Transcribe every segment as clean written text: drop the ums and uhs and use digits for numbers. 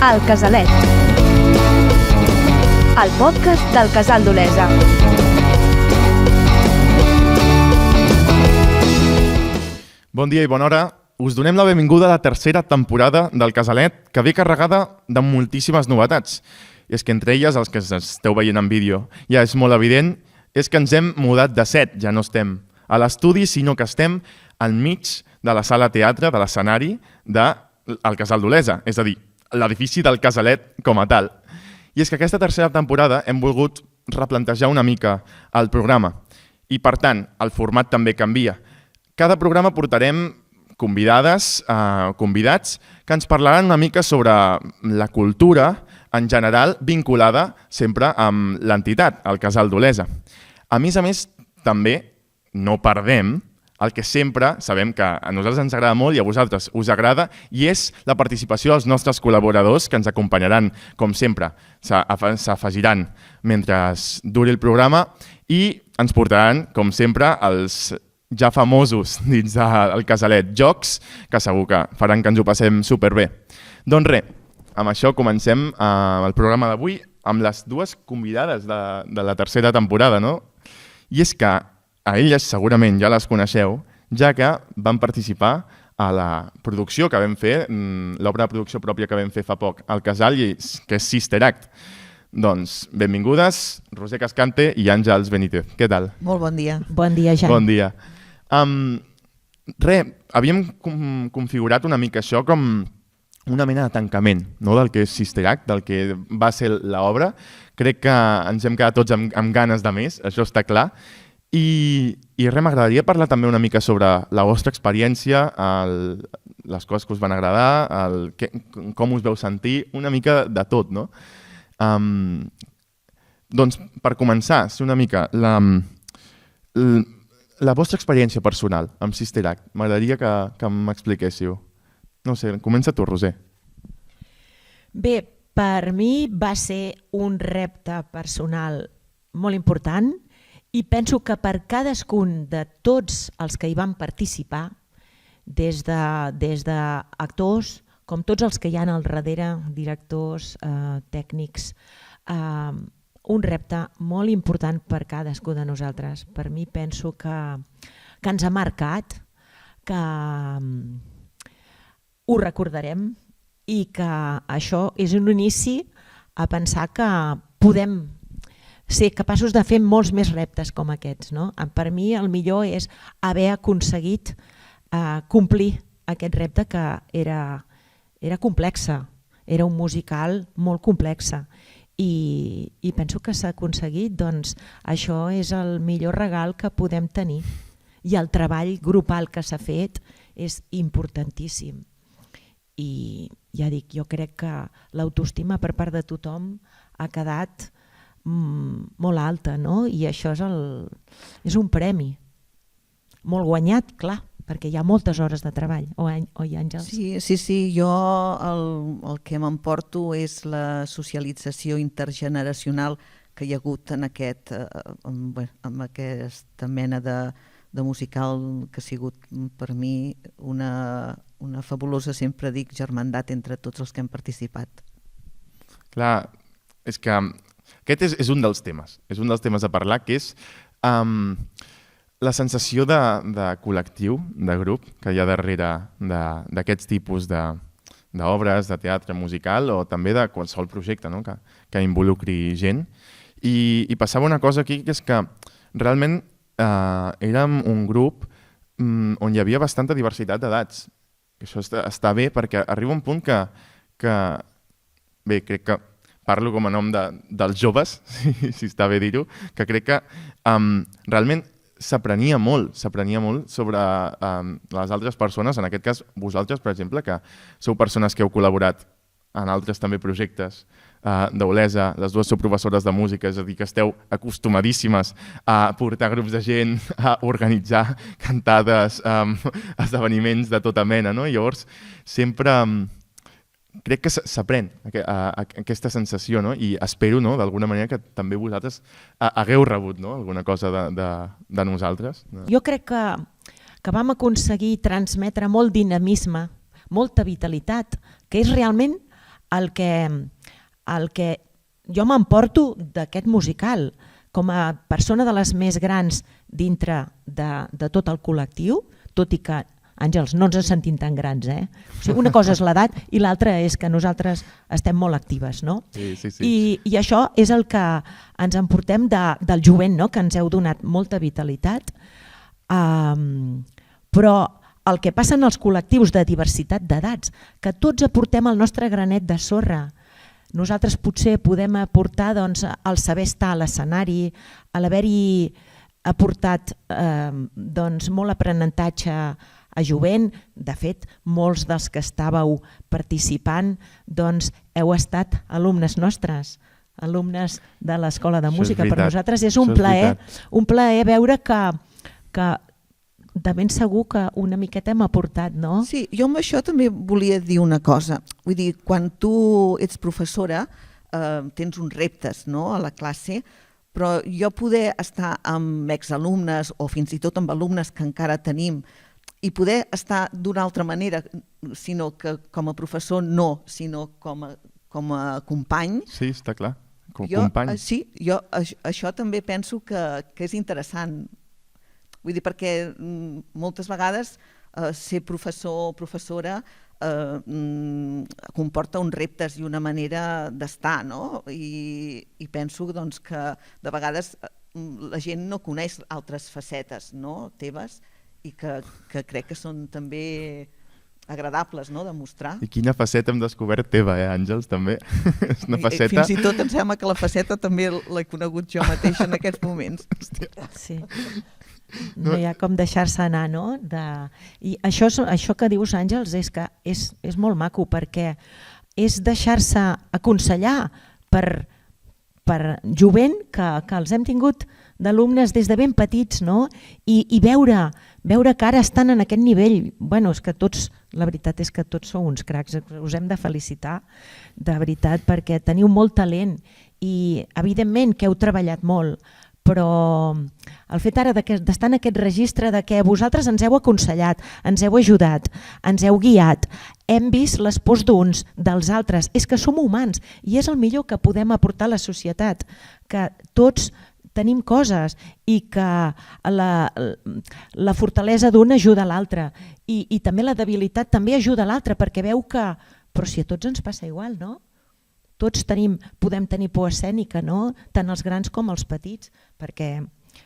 El Casalet, el podcast del Casal d'Olesa. Bon dia i bona hora. Us donem la benvinguda a la tercera temporada del Casalet, que ve carregada de moltíssimes novetats. I és que entre elles, els que esteu veient en vídeo, ja és molt evident, és que ens hem mudat de set, ja no estem a l'estudi, sinó que estem enmig de la sala teatre, de l'escenari del Casal d'Olesa, és a dir, l'edifici del Casalet com a tal. I és que aquesta tercera temporada hem volgut replantejar una mica el programa i, per tant, el format també canvia. Cada programa portarem convidades, convidats, que ens parlaran una mica sobre la cultura en general vinculada sempre amb l'entitat, el Casal d'Olesa. A més, també no perdem el que sempre sabem que a nosaltres ens agrada molt i a vosaltres us agrada, i és la participació dels nostres col·laboradors que ens acompanyaran, com sempre. S'afegiran mentre duri el programa i ens portaran, com sempre, els ja famosos dins del Casalet jocs, que segur que faran que ens ho passem superbé. Doncs res, amb això comencem el programa d'avui amb les dues convidades de la tercera temporada, no? I és que a elles segurament ja les coneixeu, ja que van participar a la producció que vam fer, l'obra de producció pròpia que vam fer fa poc al Casal, que és Sister Act. Doncs benvingudes, Roser Cascante i Àngels Benítez. Què tal? Molt bon dia. Bon dia, Jan. Bon dia. Havíem configurat una mica això com una mena de tancament, no, del que és Sister Act, del que va ser l'obra. Crec que ens hem quedat tots amb ganes de més, això està clar. I res, m'agradaria parlar també una mica sobre la vostra experiència, les coses que us van agradar, com us veu sentir, una mica de tot, no? Doncs per començar, una mica la vostra experiència personal amb Sister Act, m'agradaria que m'expliquéssiu. No sé, comença tu, Roser. Bé, per mi va ser un repte personal molt important i penso que per cadascun de tots els que hi van participar, des d'actors, com tots els que hi ha al darrere, directors, tècnics, un repte molt important per cadascú de nosaltres. Per mi penso que ens ha marcat, que ho recordarem i que això és un inici a pensar que podem ser capaços de fer molts més reptes com aquests, no? Per mi el millor és haver aconseguit complir aquest repte, que era complexa, era un musical molt complexa, i penso que s'ha aconseguit. Doncs això és el millor regal que podem tenir, i el treball grupal que s'ha fet és importantíssim. I ja dic, jo crec que l'autoestima per part de tothom ha quedat molt alta, no? I això és un premi molt guanyat, clar, perquè hi ha moltes hores de treball, oi, Àngels? Sí, jo el que m'emporto és la socialització intergeneracional que hi ha hagut en amb aquesta mena de musical, que ha sigut per mi una fabulosa, sempre dic, germandat entre tots els que hem participat. Clar, és que aquest és un dels temes a parlar, que és la sensació de col·lectiu, de grup, que hi ha darrere d'aquests tipus d'obres, de teatre musical o també de qualsevol projecte, no? que involucri gent. I passava una cosa aquí, que és que realment érem un grup on hi havia bastanta diversitat d'edats. Això està bé, perquè arriba un punt que bé, crec que parlo com a nom dels joves, si està bé dir-ho, que crec que realment s'aprenia molt sobre les altres persones, en aquest cas vosaltres, per exemple, que sou persones que heu col·laborat en altres també projectes d'Olesa, les dues sou professores de música, és a dir, que esteu acostumadíssimes a portar grups de gent, a organitzar cantades, esdeveniments de tota mena, no? Llavors, sempre crec que s'aprèn aquesta sensació, no? I espero, no, d'alguna manera que també vosaltres hagueu rebut, no, alguna cosa de nosaltres. Jo crec que vam aconseguir transmetre molt dinamisme, molta vitalitat, que és realment el que jo m'emporto d'aquest musical com a persona de les més grans dintre de tot el col·lectiu, tot i que, Àngels, no ens sentim tan grans, eh? O sigui, una cosa és l'edat i l'altra és que nosaltres estem molt actives, no? Sí. I això és el que ens emportem del jovent, no? Que ens heu donat molta vitalitat, però el que passa en els col·lectius de diversitat d'edats, que tots aportem el nostre granet de sorra. Nosaltres potser podem aportar el saber estar a l'escenari, l'haver-hi aportat molt aprenentatge a jovent. De fet, molts dels que estàveu participant heu estat alumnes nostres, alumnes de l'Escola de Música. Per nosaltres és un plaer veure que de ben segur que una miqueta hem aportat, no? Sí, jo amb això també volia dir una cosa. Vull dir, quan tu ets professora tens uns reptes, no?, a la classe, però jo poder estar amb exalumnes o fins i tot amb alumnes que encara tenim i poder estar d'una altra manera, sinó que com a professor no, sinó com a company. Sí, està clar, com a company. Sí, jo això també penso que és interessant. Vull dir, perquè moltes vegades ser professor o professora comporta uns reptes i una manera d'estar, no? I penso que de vegades la gent no coneix altres facetes, no?, teves, i que crec que són també agradables, no?, de mostrar. I quina faceta hem descobert teva, Àngels, també? És una faceta... Fins i tot em sembla que la faceta també l'he conegut jo mateixa en aquests moments. Sí. No hi ha com deixar-se anar, no? I això que dius, Àngels, és que és molt maco, perquè és deixar-se aconsellar per jovent que els hem tingut d'alumnes des de ben petits, no? I veure que ara estan en aquest nivell. Bueno, és que tots, la veritat és que tots sou uns cracs, us hem de felicitar, de veritat, perquè teniu molt talent i evidentment que heu treballat molt, però el fet ara d'estar en aquest registre de que vosaltres ens heu aconsellat, ens heu ajudat, ens heu guiat, hem vist les pors d'uns, dels altres, és que som humans i és el millor que podem aportar a la societat, que tots tenim coses i que la fortalesa d'un ajuda a l'altre i també la debilitat també ajuda a l'altre, perquè veu que, però si a tots ens passa igual, no? Tots podem tenir por escènica, no? Tant els grans com els petits, perquè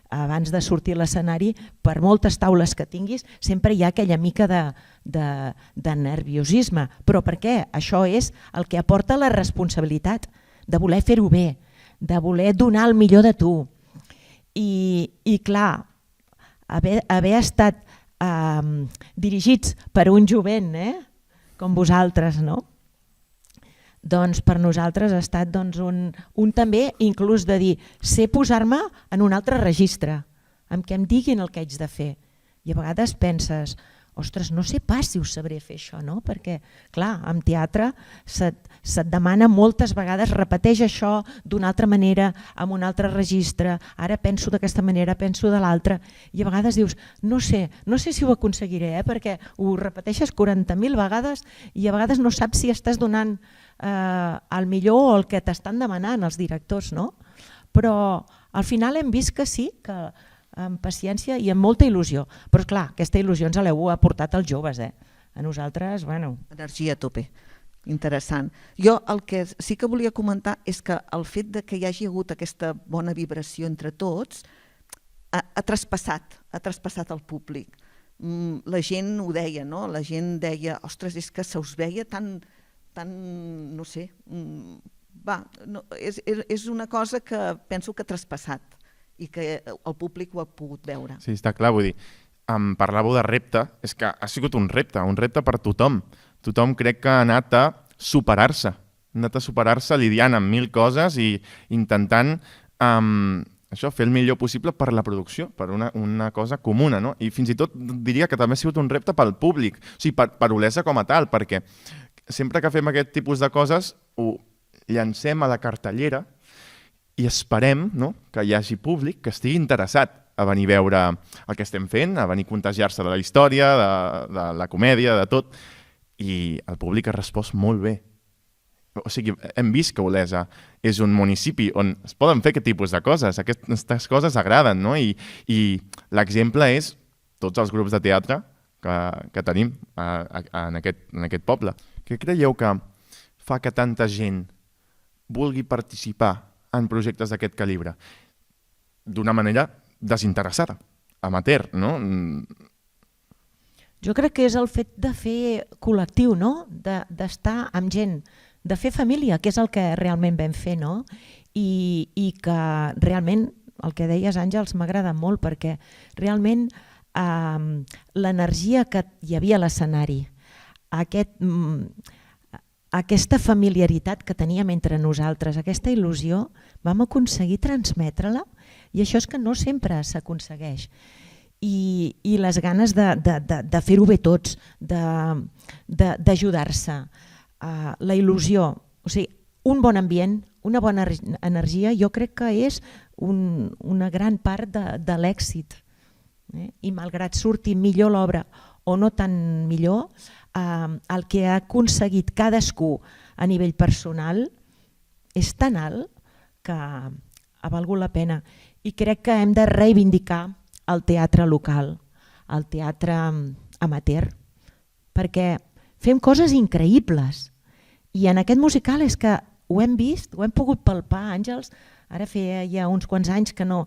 abans de sortir a l'escenari, per moltes taules que tinguis, sempre hi ha aquella mica de nerviosisme. Però per què? Això és el que aporta la responsabilitat de voler fer-ho bé, de voler donar el millor de tu. I clar, haver estat dirigits per un jovent, com vosaltres, no? Doncs per nosaltres ha estat un també inclús de dir, sé posar-me en un altre registre, en què em diguin el que haig de fer. I a vegades penses, ostres, no sé pas si ho sabré fer això, no? Perquè, clar, en teatre se't demana moltes vegades, repeteix això d'una altra manera, amb un altre registre, ara penso d'aquesta manera, penso de l'altra, i a vegades dius, no sé si ho aconseguiré, perquè ho repeteixes 40.000 vegades i a vegades no saps si estàs donant el millor o el que t'estan demanant els directors, no? Però al final hem vist que sí, que amb paciència i amb molta il·lusió. Però clar, aquesta il·lusió ens l'heu aportat als joves, A nosaltres, bueno... Energia a tope. Interessant. Jo el que sí que volia comentar és que el fet de que hi hagi hagut aquesta bona vibració entre tots ha traspassat el públic. La gent ho deia, no? La gent deia, ostres, és que se us veia tan no sé, és una cosa que penso que ha traspassat i que el públic ho ha pogut veure. Sí, està clar, vull dir, parlàveu de repte, és que ha sigut un repte per tothom. Tothom crec que ha anat a superar-se, lidiant amb 1000 coses i intentant fer el millor possible per la producció, per una cosa comuna, no? I fins i tot diria que també ha sigut un repte pel públic, o sigui, per Olesa com a tal, perquè sempre que fem aquest tipus de coses ho llancem a la cartellera i esperem, no?, que hi hagi públic que estigui interessat a venir a veure el que estem fent, a venir a contagiar-se de la història, de la comèdia, de tot. I el públic ha respost molt bé. O sigui, hem vist que Olesa és un municipi on es poden fer aquest tipus de coses, aquestes coses agraden, no? I l'exemple és tots els grups de teatre que tenim en aquest poble. Què creieu que fa que tanta gent vulgui participar en projectes d'aquest calibre? D'una manera desinteressada, amateur, no? Jo crec que és el fet de fer col·lectiu, no? D'estar amb gent, de fer família, que és el que realment vam fer, no? I que realment, el que deies, Àngels, m'agrada molt perquè realment l'energia que hi havia a l'escenari, aquesta familiaritat que teníem entre nosaltres, aquesta il·lusió, vam aconseguir transmetre-la i això és que no sempre s'aconsegueix. I les ganes de fer-ho bé tots, d'ajudar-se, la il·lusió, o sigui, un bon ambient, una bona energia, jo crec que és una gran part de l'èxit. I malgrat surti millor l'obra o no tan millor, el que ha aconseguit cadascú a nivell personal és tan alt que ha valgut la pena. I crec que hem de reivindicar el teatre local, el teatre amateur, perquè fem coses increïbles. I en aquest musical és que ho hem vist, ho hem pogut palpar, Àngels. Ara feia ja uns quants anys que no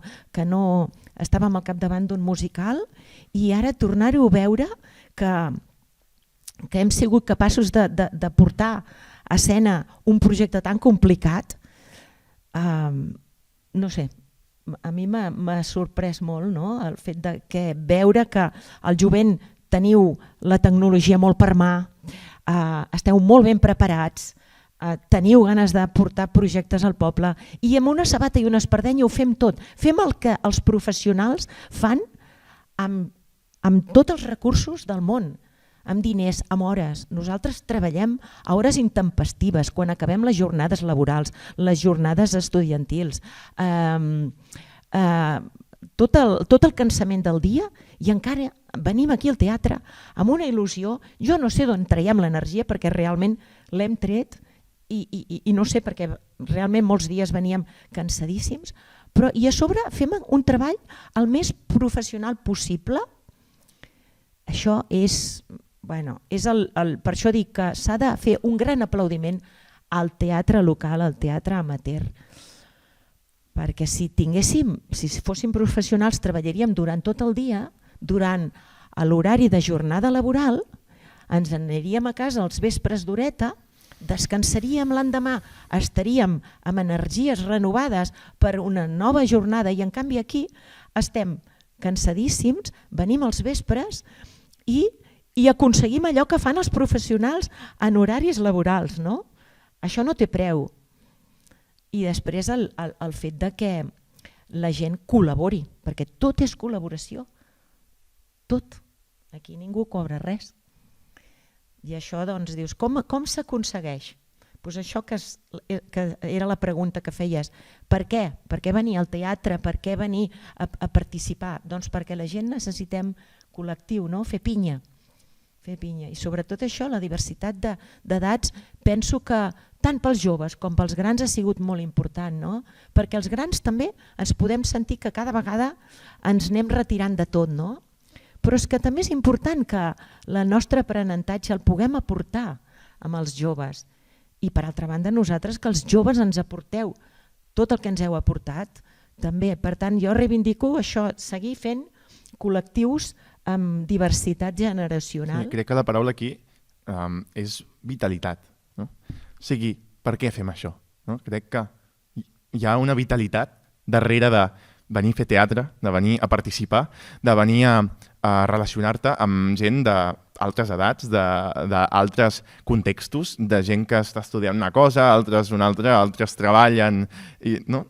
estàvem al capdavant d'un musical i ara tornar-ho a veure que hem sigut capaços de portar a escena un projecte tan complicat, no sé, a mi m'ha sorprès molt, no? El fet de veure que al jovent teniu la tecnologia molt per mà, esteu molt ben preparats, teniu ganes de portar projectes al poble i amb una sabata i una espardenya ho fem tot. Fem el que els professionals fan amb tots els recursos del món, amb diners, amb hores. Nosaltres treballem a hores intempestives quan acabem les jornades laborals, les jornades estudiantils, tot el cansament del dia i encara venim aquí al teatre amb una il·lusió. Jo no sé d'on traiem l'energia perquè realment l'hem tret i no sé perquè realment molts dies veníem cansadíssims, però i a sobre fem un treball el més professional possible. Això és, per això dic que s'ha de fer un gran aplaudiment al teatre local, al teatre amateur, perquè si fóssim professionals treballaríem durant tot el dia, durant l'horari de jornada laboral, ens aniríem a casa als vespres d'horeta, descansaríem l'endemà, estaríem amb energies renovades per una nova jornada i en canvi aquí estem cansadíssims, venim als vespres i aconseguim allò que fan els professionals en horaris laborals, no? Això no té preu. I després el fet de que la gent col·labori, perquè tot és col·laboració, tot. Aquí ningú cobra res. I això doncs dius, com s'aconsegueix? Doncs això que era la pregunta que feies. Per què? Per què venir al teatre? Per què venir a participar? Doncs perquè la gent necessitem col·lectiu, no? Fer pinya. I sobretot això, la diversitat d'edats, penso que tant pels joves com pels grans ha sigut molt important, no? Perquè els grans també ens podem sentir que cada vegada ens anem retirant de tot, no? Però és que també és important que el nostre aprenentatge el puguem aportar amb els joves. I per altra banda nosaltres que els joves ens aporteu tot el que ens heu aportat també. Per tant jo reivindico això, seguir fent col·lectius amb diversitat generacional. Sí, crec que la paraula aquí és vitalitat. No? O sigui, per què fem això? No? Crec que hi ha una vitalitat darrere de venir a fer teatre, de venir a participar, de venir a relacionar-te amb gent d'altres edats, d'altres contextos, de gent que està estudiant una cosa, altres una altra, altres treballen, no?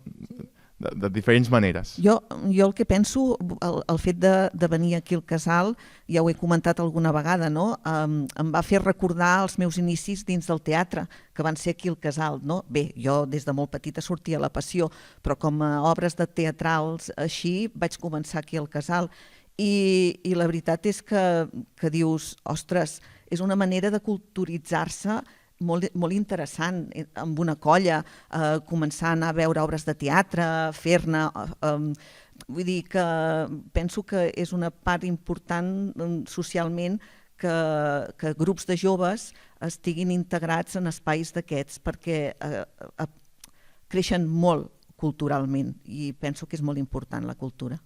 De diferents maneres. Jo el que penso, el fet de venir aquí al Casal, ja ho he comentat alguna vegada, no? Em va fer recordar els meus inicis dins del teatre, que van ser aquí al Casal. No? Bé, jo des de molt petita sortia a la Passió, però com a obres de teatrals així vaig començar aquí al Casal. I la veritat és que dius, ostres, és una manera de culturitzar-se molt interessant, amb una colla, començar a anar a veure obres de teatre, fer-ne... Vull dir que penso que és una part important socialment que grups de joves estiguin integrats en espais d'aquests perquè creixen molt culturalment i penso que és molt important la cultura.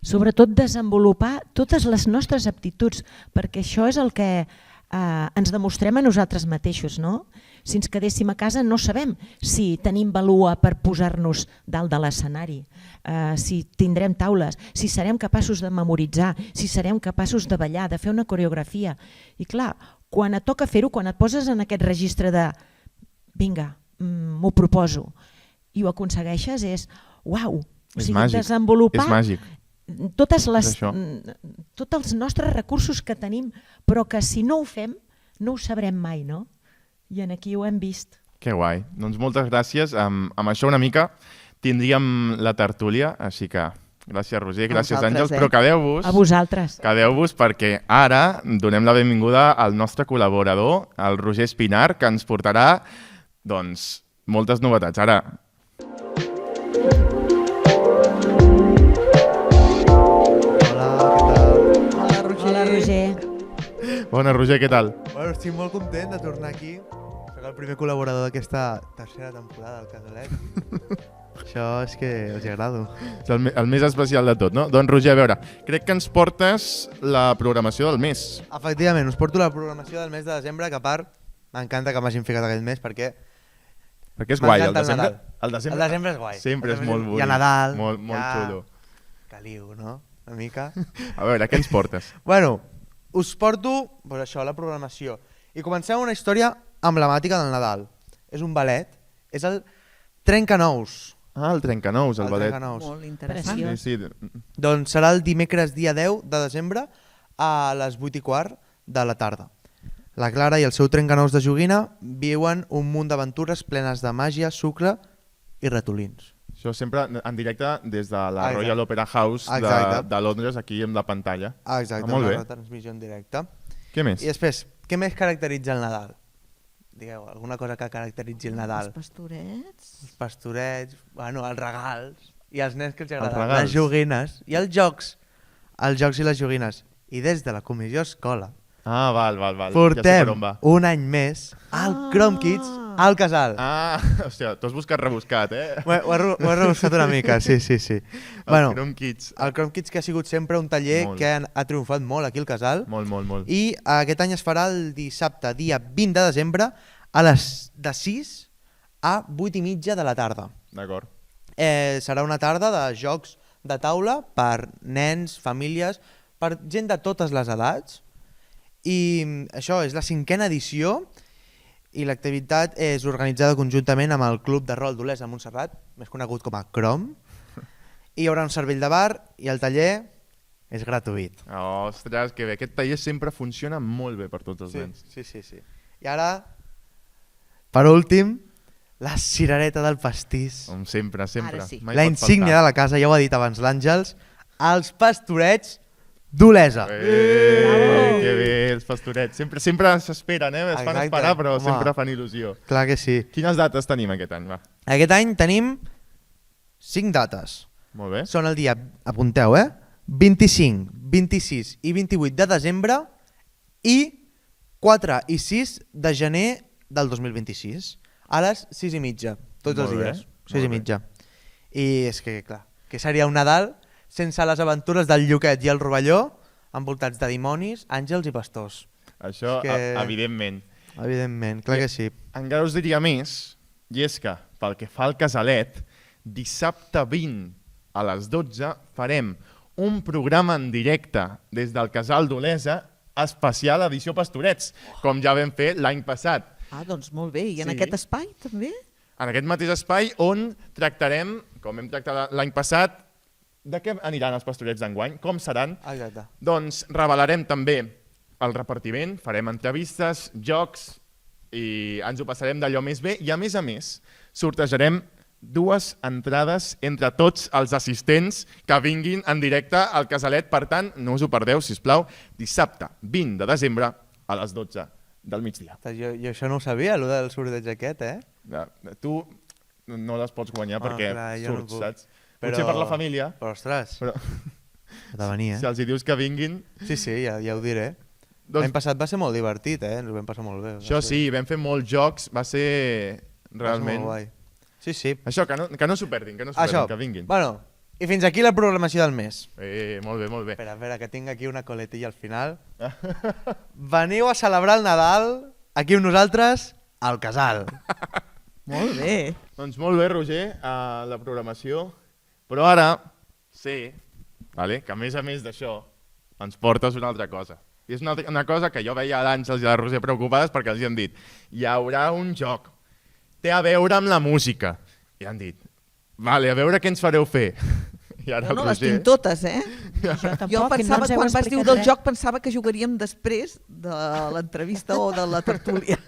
Sobretot desenvolupar totes les nostres aptituds, perquè això és el que ens demostrem a nosaltres mateixos, no? Si ens quedéssim a casa no sabem si tenim valua per posar-nos dalt de l'escenari, si tindrem taules, si serem capaços de memoritzar, si serem capaços de ballar, de fer una coreografia. I clar, quan et toca fer-ho, quan et poses en aquest registre de vinga, m'ho proposo, i ho aconsegueixes, és uau, o sigui, desenvolupar... És màgic. Tots els nostres recursos que tenim, però que si no ho fem no ho sabrem mai, no? I aquí ho hem vist. Que guai. Doncs moltes gràcies. Amb això una mica tindríem la tertúlia, així que gràcies Roser, gràcies Àngels, però quedeu-vos. A vosaltres. Quedeu-vos perquè ara donem la benvinguda al nostre col·laborador, el Roger Espinar, que ens portarà doncs, moltes novetats. Ara... Hola, Roger. Bona, Roger, què tal? Bueno, estic molt content de tornar aquí. Soc el primer col·laborador d'aquesta tercera temporada del Casalet. Això és que els agrado. És el més especial de tot, no? Doncs, Roger, a veure, crec que ens portes la programació del mes. Efectivament, us porto la programació del mes de desembre, que a part m'encanta que m'hagin ficat aquest mes perquè és guai, el Nadal. desembre. El desembre és guai. Sempre és molt bonic. Hi ha Nadal, molt xulo. Caliu, no? Una mica. A veure, què ens portes? Bueno, us porto doncs això, la programació. I comencem una història emblemàtica del Nadal. És un ballet, és el Trencanous. Ah, el Trencanous, el ballet. Trencanous. Molt interessant. Sí. Doncs serà el dimecres dia 10 de desembre a les 8:15 de la tarda. La Clara i el seu Trencanous de joguina viuen un munt d'aventures plenes de màgia, sucre i ratolins. Això sempre en directe des de la Exacte. Royal Opera House de Londres, aquí amb la pantalla. Exacte, molt bé. una retransmissió en directe. Què més? I després, què més caracteritza el Nadal? Digueu, alguna cosa que caracteritzi el Nadal? Els pastorets... Els pastorets, bueno, els regals, i els nens que els agraden, regals. les joguines, i els jocs i les joguines. I des de la comissió escola Ah, val. portem Ja sé per on va. un any més al Chrome Kids al casal. Ah, hòstia, t'ho has buscat rebuscat, eh? Ho he rebuscat una mica, sí. El Chrome Kids. El Chrome Kids, que ha sigut sempre un taller Molt. que ha triomfat molt aquí al casal. Molt. I aquest any es farà el dissabte, dia 20 de desembre, de 6 a 8:30 de la tarda. D'acord. Serà una tarda de jocs de taula per nens, famílies, per gent de totes les edats. I això és la 5a edició i l'activitat és organitzada conjuntament amb el Club de Rol d'Olesa Montserrat, més conegut com a CROM. I hi haurà un cervell de bar i el taller és gratuït. Ostres, que bé. Aquest taller sempre funciona molt bé per tots els nens. Sí. I ara, per últim, la cirereta del pastís. Com sempre. Ara sí. Mai La pot insígnia de faltar. la casa, ja ho ha dit abans l'Àngels, els pastorets d'Olesa. Que bé, els pastorets. Sempre s'esperen, es fan Exacte. esperar, però Home. sempre fan il·lusió. Clar que sí. Quines dates tenim aquest any? Va. Aquest any tenim 5 dates. Molt bé. Són el dia, apunteu, 25, 26 i 28 de desembre i 4 i 6 de gener del 2026, a les 6:30, tots els Molt bé, dies, molt 6:30. I és que, clar, que seria un Nadal sense les aventures del Lluquet i el Rovelló, envoltats de dimonis, àngels i pastors. Això, És que- evidentment. Evidentment, clar que sí. Encara us diria més, i és que, pel que fa al casalet, dissabte 20 a les 12 farem un programa en directe des del Casal d'Olesa especial edició Pastorets, com ja vam fer l'any passat. Ah, doncs molt bé. I en Sí. aquest espai també? En aquest mateix espai on tractarem, com hem tractat l'any passat, de què aniran els Pastorets d'enguany, com seran. Exacte. Doncs revelarem també el repartiment, farem entrevistes, jocs i ens ho passarem d'allò més bé i a més sortejarem 2 entrades entre tots els assistents que vinguin en directe al Casalet. Per tant, no us ho perdeu, sisplau, dissabte 20 de desembre a les 12 del migdia. Jo això no ho sabia, allò del sorteig aquest, Tu no les pots guanyar perquè clar, jo no surts, puc. saps? Potser per la família, Però, ostres, però ha de venir, si els hi dius que vinguin... Sí, ja ho diré. Doncs, L'any passat va ser molt divertit, ens ho vam passar molt bé. això sí, vam fer molts jocs, va ser realment... Molt guai. Sí. Això, que no s'ho perdin, que vinguin. Bueno, i fins aquí la programació del mes. Molt bé, molt bé. Espera, que tinc aquí una coletilla al final. Veniu a celebrar el Nadal aquí amb nosaltres al Casal. Molt bé. Doncs molt bé, Roger, la programació. Però ara sé que a més d'això ens portes una altra cosa. I és una cosa que jo veia a l'Àngels i a la Roser preocupades perquè els hi han dit hi haurà un joc, té a veure amb la música. I han dit, vale, a veure què ens fareu fer. I ara No, el les Roger... tinc totes, Jo tampoc, pensava, no ens heu quan vas dir explicat del res. joc, pensava que jugaríem després de l'entrevista o de la tertúlia.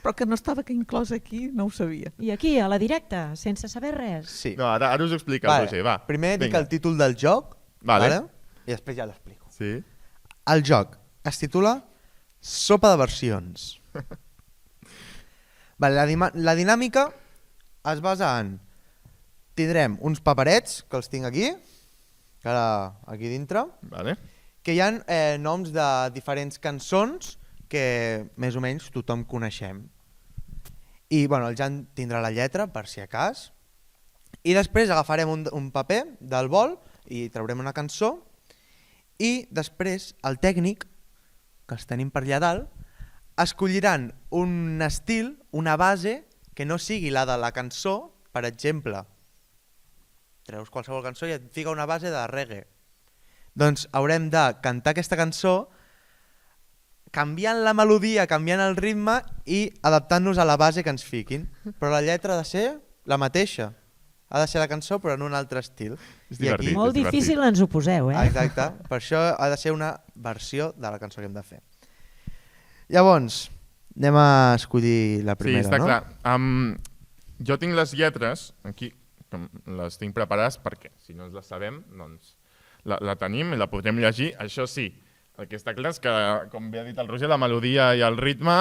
Però que no estava inclòs aquí, no ho sabia. I aquí, a la directa, sense saber res. Sí. No, ara us ho explica el Roger, va. Primer dic vinga. el títol del joc, Vale. i després ja l'explico. Sí? El joc es titula Sopa de versions. La dinàmica es basa en... Tindrem uns paperets, que els tinc aquí, que ara aquí dintre, Vale. que hi ha noms de diferents cançons que més o menys tothom coneixem. I bueno, el Jan tindrà la lletra, per si a cas. I després agafarem un paper del bol i traurem una cançó. I després el tècnic, que els tenim per allà dalt, escolliran un estil, una base, que no sigui la de la cançó. Per exemple, treus qualsevol cançó i et fica una base de reggae. Doncs haurem de cantar aquesta cançó canviant la melodia, canviant el ritme i adaptant-nos a la base que ens fiquin. Però la lletra ha de ser la mateixa. Ha de ser la cançó però en un altre estil. És I divertit. aquí- Molt és divertit. difícil ens ho poseu, Exacte, per això ha de ser una versió de la cançó que hem de fer. Llavors, anem a escollir la primera, sí, està no? clar. Jo tinc les lletres, aquí, que les tinc preparades perquè, si no ens les sabem, doncs la tenim i la podrem llegir. Això sí, el que està clar és que, com bé ha dit el Roger, la melodia i el ritme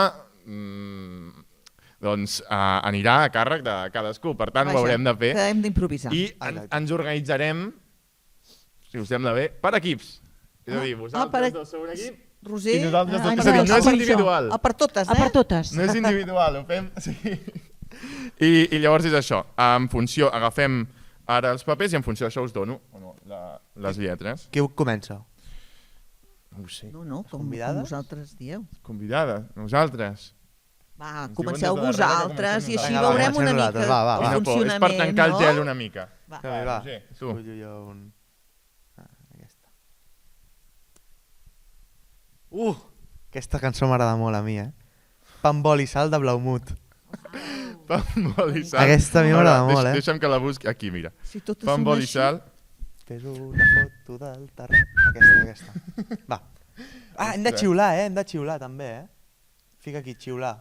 doncs anirà a càrrec de cadascú. Per tant, ho haurem de fer. Que hem d'improvisar. I ens organitzarem, si us sembla bé, per equips. És a dir, vosaltres dos sou un equip Roser, i nosaltres dos. per És a dir, no és això. individual. Per totes, Per totes. No és individual, ho fem... Sí. I llavors és això, en funció, agafem ara els papers i en funció d'això us dono les lletres. Qui comença? No ho sé. No, com convidades? vosaltres dieu. Convidada, nosaltres. Va, Ens comenceu diuen des de darrere, vosaltres i comencem així nosaltres. veurem Vinga, una va, mica comencem nosaltres, va. el Quina por, és funcionament. per tancar el no? gel una mica. Va. Va, Roger, tu. escollo jo un... Aquesta. Aquesta cançó m'agrada molt a mi, Pa amb oli i sal de Blaumut. Pa amb oli i sal. Aquesta a mi m'agrada molt, Deixa'm que la busqui. Aquí, mira. Si totes Pa amb són oli i així, sal. Fes una foto del terrat. Aquesta. Va. Hem de xiular, hem de xiular també, Fica aquí, xiular.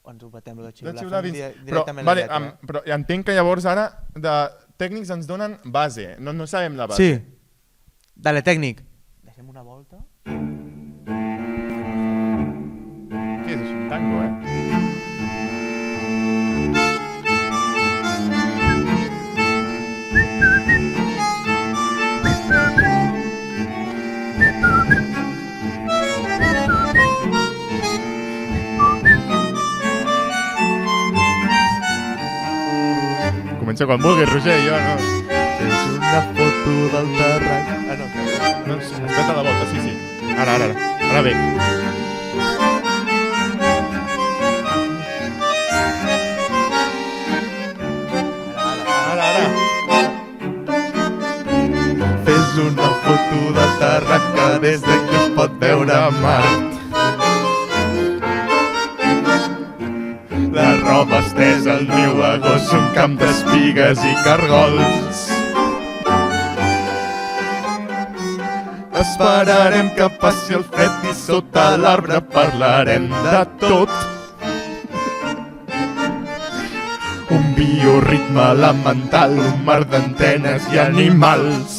Ens ho batem, de xiular. De xiular Fem dins. directament Vale, la lletra. però entenc que llavors ara de tècnics ens donen base. No sabem la base. Sí. Dale, tècnic. Deixem una volta. Què és això? Un tango, Comença quan vulguis, Roger, jo no... Fes una foto del terrat. No, No, espera't a la volta, sí. Ara bé. Ara. Fes una foto del terrat que des d'aquí es pot veure Mart. La roba estesa, el niu a gos, un camp d'espigues i cargols. Esperarem que passi el fred i sota l'arbre parlarem de tot. Un bioritme elemental, un mar d'antenes i animals.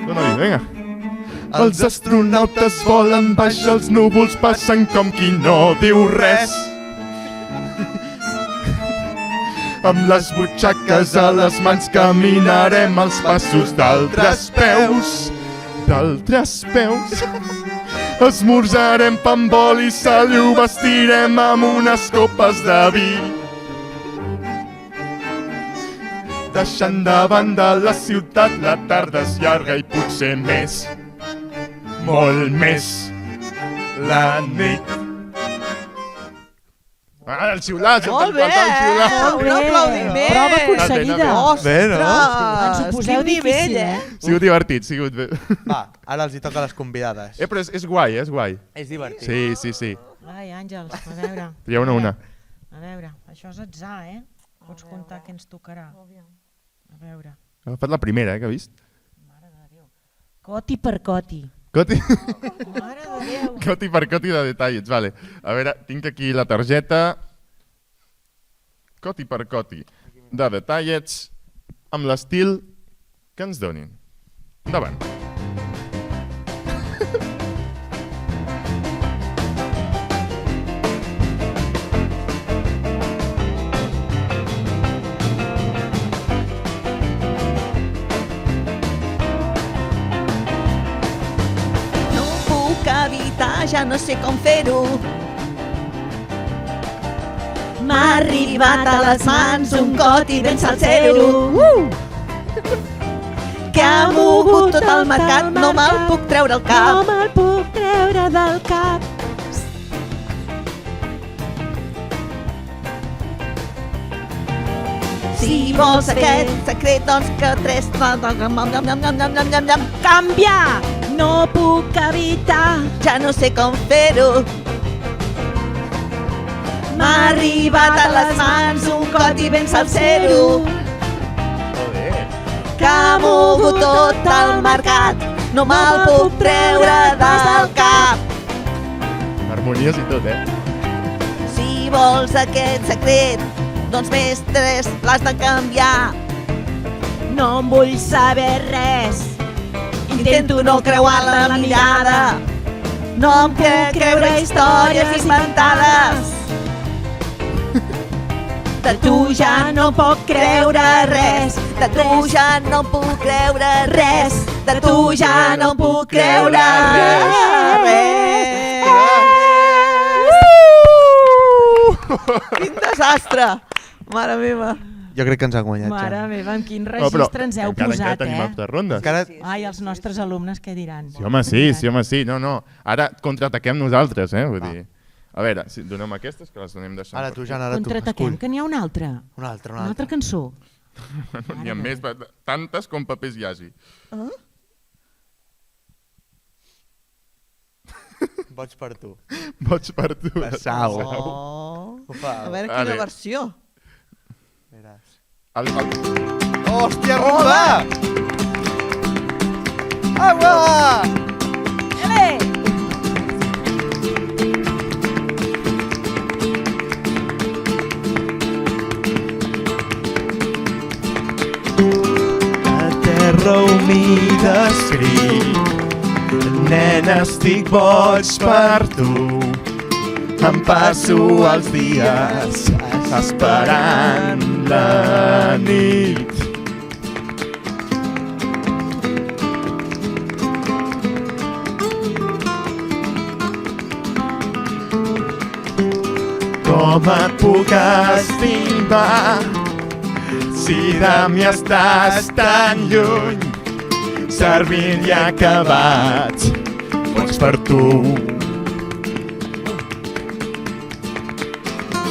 Dóna-li, vinga. Els astronautes volen baix, els núvols passen com qui no diu res. Amb les butxaques a les mans caminarem els passos d'altres peus. D'altres peus. Esmorzarem pa amb oli i sal i ho vestirem amb unes copes de vi. Deixant de banda la ciutat, la tarda és llarga i potser més, molt més, la nit. El xiulat! Molt bé! Un aplaudiment! Prova aconseguida. Bé, no? Ens ho poseu quin nivell, difícil, eh? Ha sigut divertit, ha sigut bé. Va, ara els hi toca a les convidades. Però és guai, és guai. És divertit. Sí. Ai, Àngels, a veure. Trieu una. A veure, això és atzar, eh? Pots comptar què ens tocarà. A veure. Ha agafat la primera, que ha vist? Mare de Déu. Coti per coti. Coti. Mare de Déu. Coti per coti de detallets, vale. A veure, tinc aquí la targeta. Coti per coti de detallets amb l'estil que ens donin. Endavant. No puc evitar, ja no sé com fer-ho. M'ha arribat a les mans un coti ben salsero. Que ha mogut tot el mercat, no me'l puc treure al No cap. me'l puc treure del cap. Si vols aquest secret, doncs que tres... Canviar! No puc evitar. Ja no sé com fer-ho. M'ha arribat a les mans un coti ben salsero que ha mogut tot el mercat. No me'l puc treure del cap. Harmonies i tot, Si vols aquest secret, doncs més tres l'has de canviar. No en vull saber res. Intento no creuar la mirada. No em puc creure històries inventades. De tu ja no puc creure res. De tu ja no puc creure res. De tu ja no puc creure res. Quin desastre! Mare meva. Jo crec que ens ha guanyat Mare ja. meva, en quin registre ens heu posat, tenim eh? altres rondes. Encara... Ai, els nostres alumnes què diran? Sí, home, sí. No. Ara contraataquem nosaltres, Vull dir... A veure, si donem aquestes, que les donem deixant. Ara tu, Jan, ara tu. Contraataquem, Escull. que n'hi ha una altra. Una altra. Una altra cançó. N'hi ha més, tantes com papers hi hagi. Boig per tu. Boig per tu. La Sau. A veure Vale. quina versió. Veràs. Hòstia, Rumba! Agua! A terra humida escric, nena, estic boig per tu. Em passo els dies esperant la nit. Com et puc estimar si de mi estàs tan lluny? Servint i acabats, boig per tu.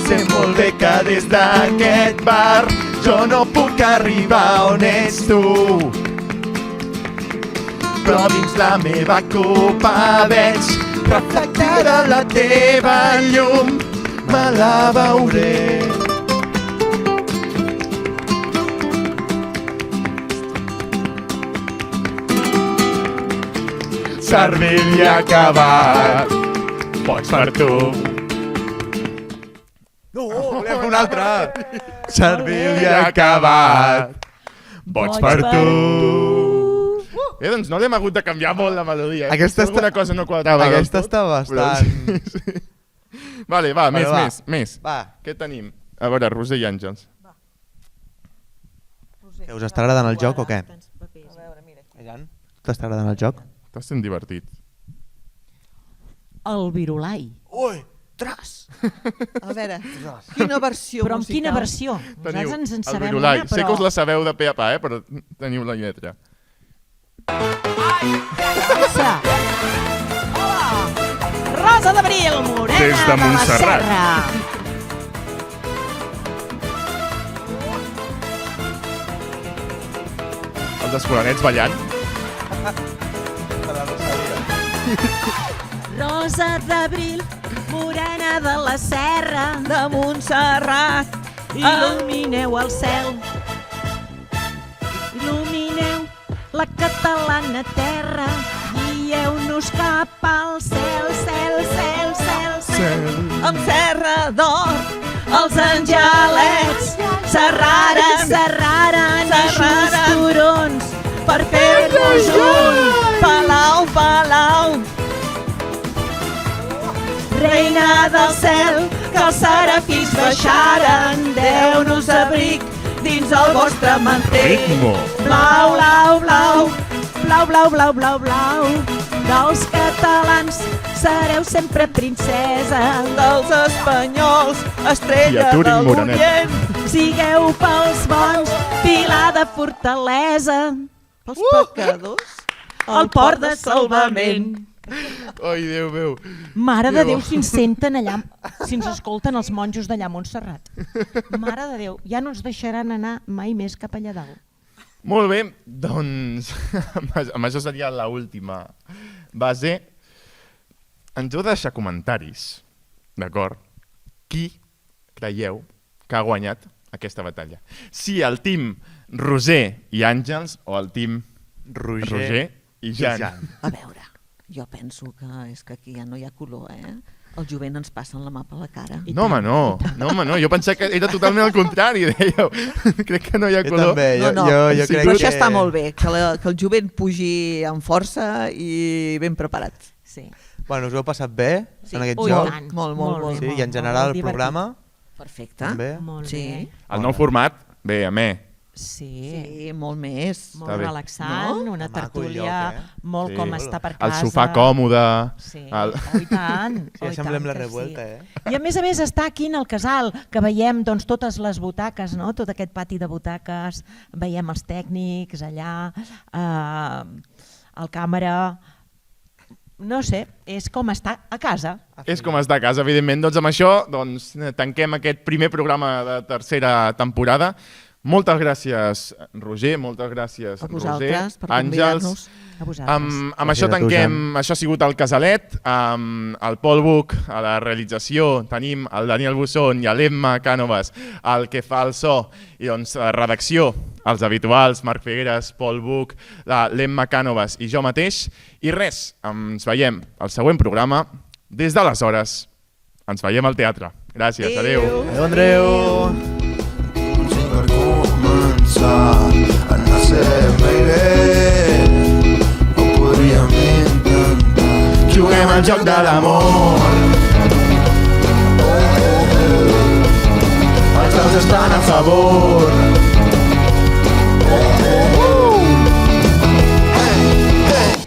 Sé molt bé que des d'aquest bar jo no puc arribar on ets tu, però dins la meva copa veig reflectada la teva llum, me la veuré. Servil i acabat, boig per tu. No, volem fer una altra. Servil i acabat, boig per tu. Doncs no l'hem hagut de canviar molt la melodia. Aquesta Alguna cosa no quadrava. Aquesta del tot, està bastant... però sí. Vale, va, més. Va. Què tenim? A veure, Roser i Àngels. Que us està agradant el joc o què? Jan, t'està agradant el joc? T'has sent divertit. El virulai. Ui! Tras! A veure, quina versió Però amb musical? quina versió? Teniu Nosaltres ens en el sabem virulai. una, però... Sé que us la sabeu de pe a pa, però teniu la lletra. Rosa! Hola! Rosa d'Abril, morena Des de Montserrat. la Serra. Els escolanets ballant. Rosa d'Abril, morena de la Serra, De Montserrat. il·lumineu el cel. Il·lumineu la catalana terra, guieu-nos cap al cel, cel, cel, cel, cel. Amb serra d'or, Els angelets serraren eixos turons per fer-nos un palau, palau. reina del cel, que els serafins baixaren, deu-nos abric dins el vostre manter. Ritmo. Blau, blau, blau, blau, blau, blau, blau, blau, dels catalans sereu sempre princesa, Dels espanyols, I estrella aturi, de morenet. l'Orient. sigueu pels bons pilar de fortalesa, Pels pecadors, el port de salvament. Ai, Déu meu. Mare de Déu. Déu, si ens senten allà, si ens escolten els monjos d'allà a Montserrat. Mare de Déu, ja no ens deixaran anar mai més cap allà dalt. Molt bé, doncs amb això seria l'última base. Ens heu de deixar comentaris, d'acord? Qui creieu que ha guanyat aquesta batalla? Si el team Roser i Àngels o el team Roger i Jan. A veure, jo penso que és que aquí ja no hi ha color, eh? El jovent ens passen la mà per la cara. No, home, no. Jo pensava que era totalment el contrari, dèieu. Crec que no hi ha Jo color. també, No, no, jo sí, crec però que... això està molt bé, que el jovent pugi amb força i ben preparat. Sí. Bueno, us ho heu passat bé Sí. en aquest Ui, joc? tant. Molt, molt, molt. Sí, molt, i en general molt el programa Perfecte. també. Molt Sí. bé. El nou format, bé, a mi. Sí. Sí, molt més. Molt Està bé. relaxant, No? una Que maco el tertúlia lloc, molt Sí. com està per El casa. sofà còmode. Sí, El... oh, i tant. Sí, oh, i semblem tant la que revuelta, sí. eh? I a més està aquí en el casal, que veiem doncs, totes les butaques, no? Tot aquest pati de butaques, veiem els tècnics allà, el càmera... No sé, és com estar a casa. És com estar a casa, evidentment. Doncs amb això tanquem aquest primer programa de tercera temporada. Moltes gràcies, Roger, moltes gràcies, A vosaltres, Roser, per Àngels. convidar-nos. A vosaltres. Amb això Gràcies a tu, tanquem, això ha sigut el Casalet, amb el Pol Buch a la realització, tenim el Daniel Busson i l'Emma Cànovas, el que fa el so, i doncs la redacció, els habituals, Marc Figueres, Pol Buch, l'Emma Cànovas i jo mateix, i res, ens veiem al següent programa. Des d'aleshores, ens veiem al teatre. Gràcies, adeu. Adéu, Andreu! Per començar a nacer, baby, ho podríem intentar. Juguem al joc de l'amor. Els dos estan a favor.